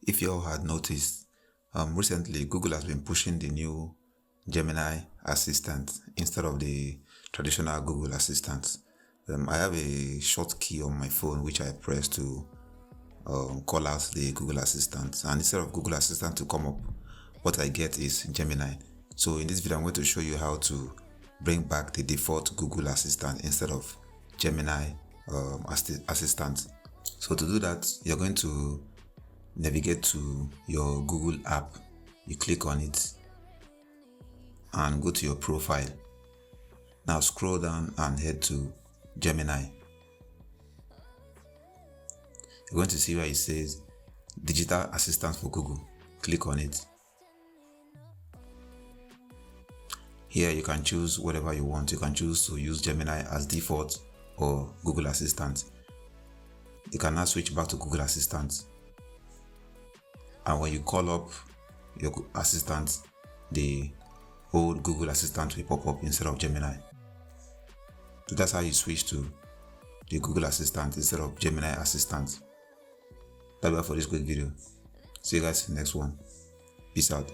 If you all had noticed, recently Google has been pushing the new Gemini assistant instead of the traditional Google assistant. I have a short key on my phone which I press to call out the Google Assistant, and instead of Google Assistant to come up, what I get is Gemini. So in this video I'm going to show you how to bring back the default Google Assistant instead of Gemini Assistant. So to do that, you're going to navigate to your Google app. You click on it and go to your profile. Now scroll down and head to Gemini. You're going to see where it says Digital Assistant for Google. Click on it. Here you can choose whatever you want. You can choose to use Gemini as default or Google Assistant. You can now switch back to Google Assistant. And when you call up your assistant, the old Google Assistant will pop up instead of Gemini. So that's how you switch to the Google Assistant instead of Gemini Assistant. That's all for this quick video. See you guys in the next one. Peace out.